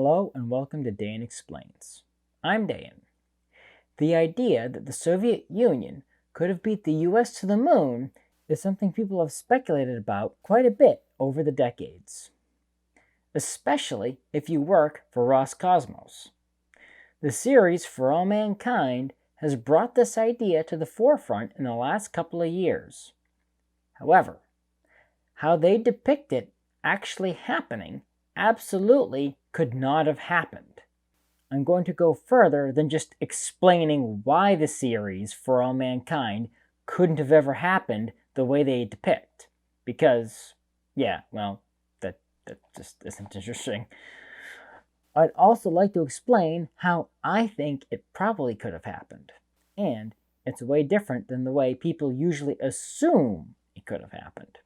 Hello and welcome to Dan Explains. I'm Dan. The idea that the Soviet Union could have beat the US to the moon is something people have speculated about quite a bit over the decades, especially if you work for Roscosmos. The series For All Mankind has brought this idea to the forefront in the last couple of years. However, how they depict it actually happening absolutely could not have happened. I'm going to go further than just explaining why the series For All Mankind couldn't have ever happened the way they depict. Because, that just isn't interesting. I'd also like to explain how I think it probably could have happened. And it's way different than the way people usually assume it could have happened.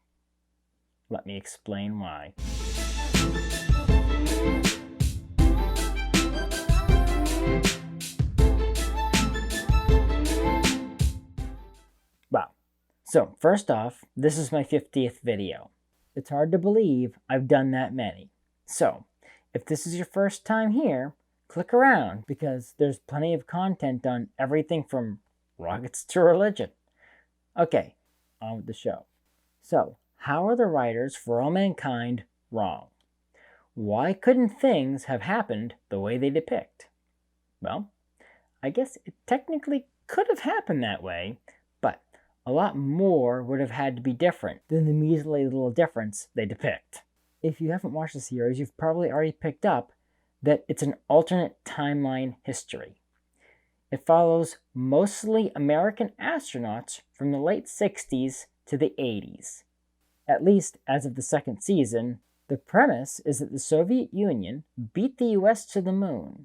Let me explain why. So first off, this is my 50th video. It's hard to believe I've done that many. So if this is your first time here, click around because there's plenty of content on everything from rockets to religion. Okay, on with the show. So how are the writers For All Mankind wrong? Why couldn't things have happened the way they depict? Well, I guess it technically could have happened that way, but a lot more would have had to be different than the measly little difference they depict. If you haven't watched the series, you've probably already picked up that it's an alternate timeline history. It follows mostly American astronauts from the late 60s to the 80s. At least as of the second season, the premise is that the Soviet Union beat the US to the moon,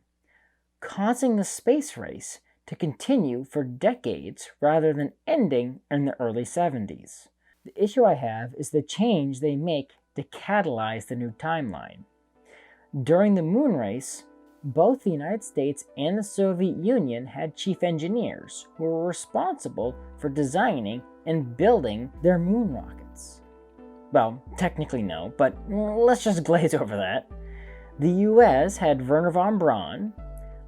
causing the space race to continue for decades rather than ending in the early 70s. The issue I have is the change they make to catalyze the new timeline. During the moon race, both the United States and the Soviet Union had chief engineers who were responsible for designing and building their moon rockets. Well, technically no, but let's just glaze over that. The US had Wernher von Braun,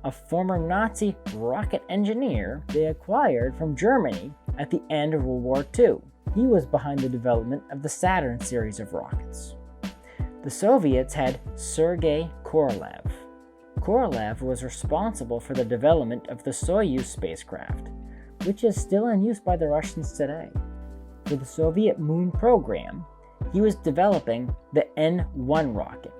a former Nazi rocket engineer they acquired from Germany at the end of World War II. He was behind the development of the Saturn series of rockets. The Soviets had Sergei Korolev. Korolev was responsible for the development of the Soyuz spacecraft, which is still in use by the Russians today. For the Soviet moon program, he was developing the N-1 rocket.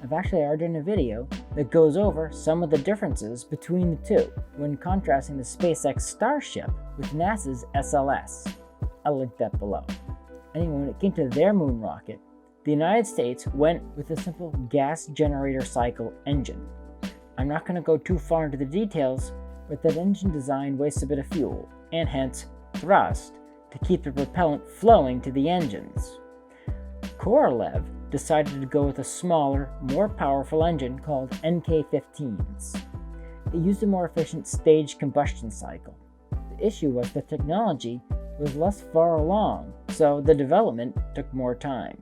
I've actually already done a video that goes over some of the differences between the two when contrasting the SpaceX Starship with NASA's SLS. I'll link that below. Anyway, when it came to their moon rocket, the United States went with a simple gas generator cycle engine. I'm not going to go too far into the details, but that engine design wastes a bit of fuel, and hence thrust, to keep the propellant flowing to the engines. Korolev decided to go with a smaller, more powerful engine called NK-15s. It used a more efficient staged combustion cycle. The issue was the technology was less far along, so the development took more time.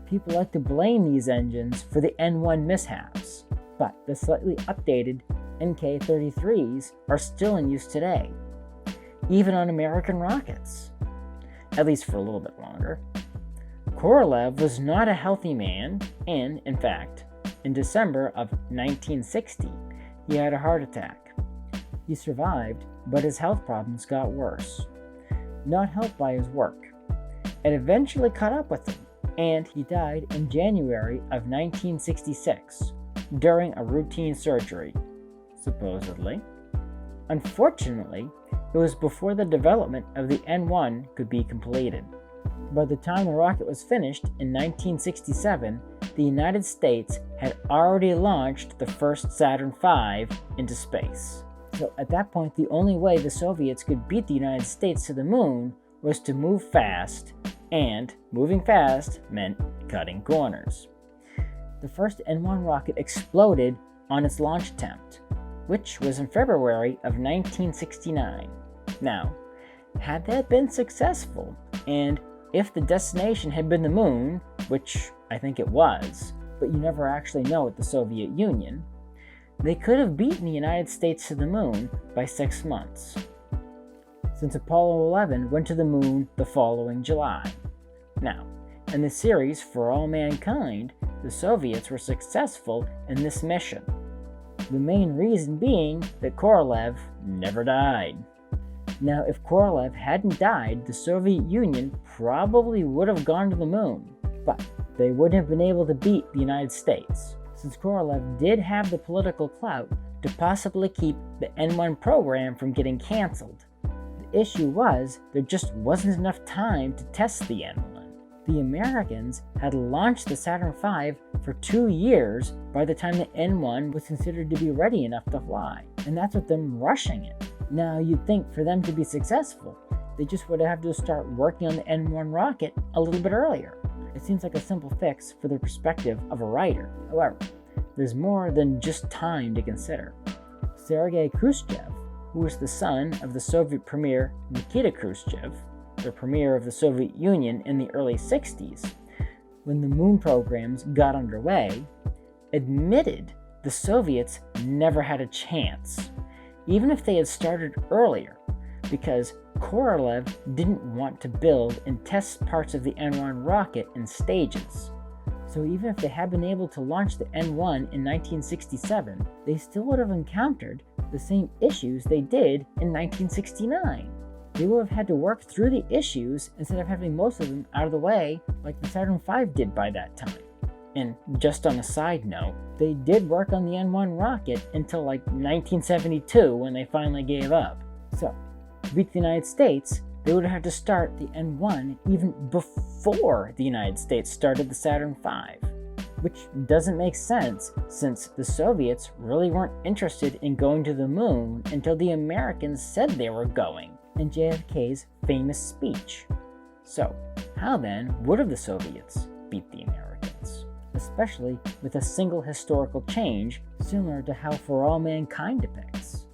People like to blame these engines for the N-1 mishaps, but the slightly updated NK-33s are still in use today, even on American rockets, at least for a little bit longer. Korolev was not a healthy man, and, in fact, in December of 1960, he had a heart attack. He survived, but his health problems got worse, not helped by his work. It eventually caught up with him, and he died in January of 1966 during a routine surgery, supposedly. Unfortunately, it was before the development of the N-1 could be completed. By the time the rocket was finished in 1967, the United States had already launched the first Saturn V into space. So at that point, the only way the Soviets could beat the United States to the moon was to move fast, and moving fast meant cutting corners. The first N-1 rocket exploded on its launch attempt, which was in February of 1969. Now, had that been successful, and if the destination had been the moon, which I think it was, but you never actually know with the Soviet Union, they could have beaten the United States to the moon by 6 months, since Apollo 11 went to the moon the following July. Now, in the series For All Mankind, the Soviets were successful in this mission, the main reason being that Korolev never died. Now, if Korolev hadn't died, the Soviet Union probably would have gone to the moon, but they wouldn't have been able to beat the United States, since Korolev did have the political clout to possibly keep the N1 program from getting canceled. The issue was there just wasn't enough time to test the N1. The Americans had launched the Saturn V for 2 years by the time the N1 was considered to be ready enough to fly, and that's with them rushing it. Now, you'd think for them to be successful, they just would have to start working on the N1 rocket a little bit earlier. It seems like a simple fix for the perspective of a writer. However, there's more than just time to consider. Sergei Khrushchev, who was the son of the Soviet Premier Nikita Khrushchev, the premier of the Soviet Union in the early 60s, when the moon programs got underway, admitted the Soviets never had a chance, even if they had started earlier, because Korolev didn't want to build and test parts of the N1 rocket in stages. So even if they had been able to launch the N1 in 1967, they still would have encountered the same issues they did in 1969. They would have had to work through the issues instead of having most of them out of the way like the Saturn V did by that time. And just on a side note, they did work on the N1 rocket until like 1972 when they finally gave up. So, to beat the United States, they would have had to start the N1 even before the United States started the Saturn V, which doesn't make sense since the Soviets really weren't interested in going to the moon until the Americans said they were going in JFK's famous speech. So, how then would have the Soviets beat the Americans? Especially with a single historical change similar to how For All Mankind depicts.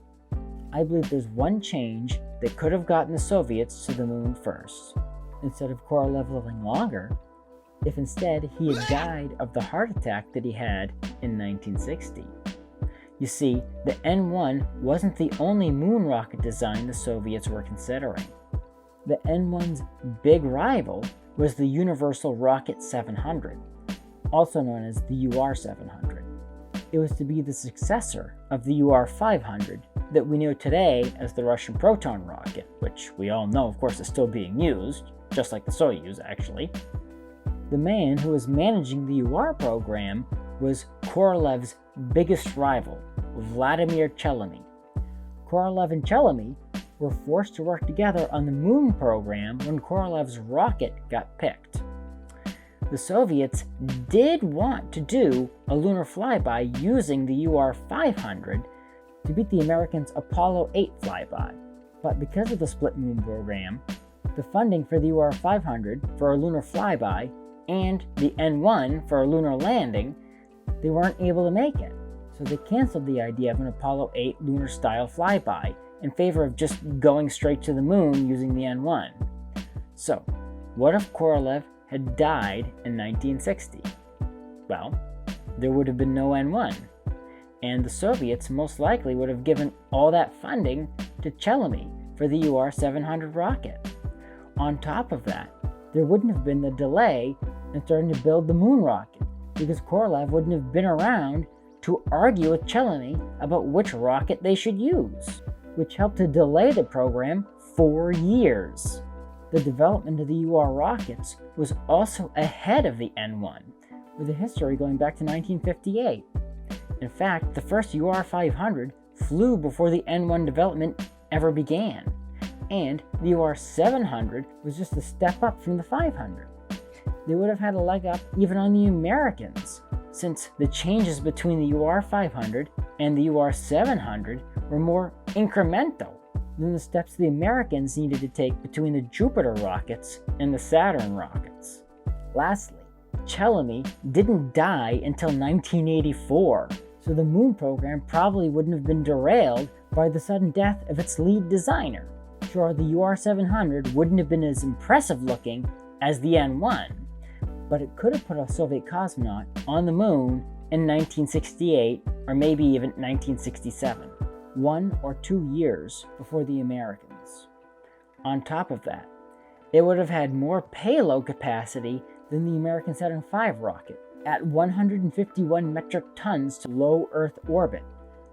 I believe there's one change that could have gotten the Soviets to the moon first. Instead of Korolev living longer, if instead he had died of the heart attack that he had in 1960. You see, the N1 wasn't the only moon rocket design the Soviets were considering. The N1's big rival was the Universal Rocket 700, also known as the UR-700. It was to be the successor of the UR-500 that we know today as the Russian Proton rocket, which we all know, of course, is still being used, just like the Soyuz, actually. The man who was managing the UR program was Korolev's biggest rival, Vladimir Chelimy. Korolev and Chelimy were forced to work together on the moon program when Korolev's rocket got picked. The Soviets did want to do a lunar flyby using the UR-500 to beat the Americans' Apollo 8 flyby, but because of the split moon program, the funding for the UR-500 for a lunar flyby and the N1 for a lunar landing, they weren't able to make it. So they canceled the idea of an Apollo 8 lunar-style flyby in favor of just going straight to the moon using the N1. So, what if Korolev had died in 1960? Well, there would have been no N1, and the Soviets most likely would have given all that funding to Chelimy for the UR-700 rocket. On top of that, there wouldn't have been the delay in starting to build the moon rocket, because Korolev wouldn't have been around to argue with Chelimy about which rocket they should use, which helped to delay the program 4 years. The development of the UR rockets was also ahead of the N1, with a history going back to 1958. In fact, the first UR-500 flew before the N1 development ever began, and the UR-700 was just a step up from the 500. They would have had a leg up even on the Americans, since the changes between the UR-500 and the UR-700 were more incremental than the steps the Americans needed to take between the Jupiter rockets and the Saturn rockets. Lastly, Chelimy didn't die until 1984, so the moon program probably wouldn't have been derailed by the sudden death of its lead designer. Sure, the UR-700 wouldn't have been as impressive looking as the N1, but it could have put a Soviet cosmonaut on the moon in 1968 or maybe even 1967, 1 or 2 years before the Americans. On top of that, it would have had more payload capacity than the American Saturn V rocket, at 151 metric tons to low Earth orbit,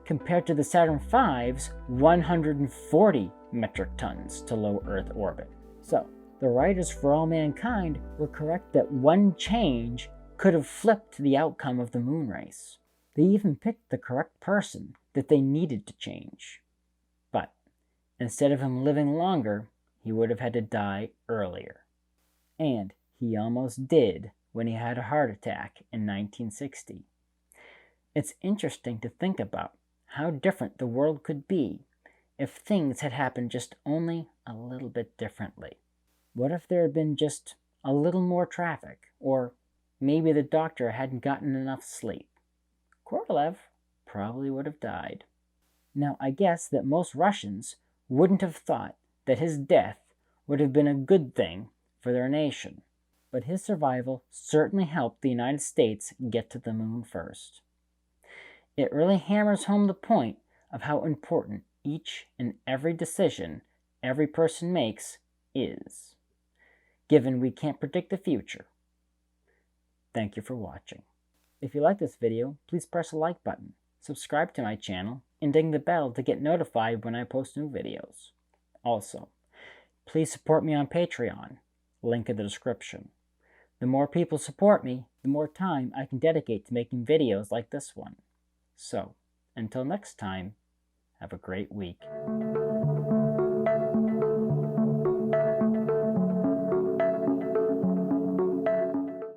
compared to the Saturn V's 140 metric tons to low Earth orbit. So, the writers for All Mankind were correct that one change could have flipped the outcome of the moon race. They even picked the correct person that they needed to change. But instead of him living longer, he would have had to die earlier. And he almost did when he had a heart attack in 1960. It's interesting to think about how different the world could be if things had happened just only a little bit differently. What if there had been just a little more traffic, or maybe the doctor hadn't gotten enough sleep? Korolev probably would have died. Now, I guess that most Russians wouldn't have thought that his death would have been a good thing for their nation, but his survival certainly helped the United States get to the moon first. It really hammers home the point of how important each and every decision every person makes is, given we can't predict the future. Thank you for watching. If you like this video, please press the like button, subscribe to my channel, and ding the bell to get notified when I post new videos. Also, please support me on Patreon, link in the description. The more people support me, the more time I can dedicate to making videos like this one. So, until next time, have a great week.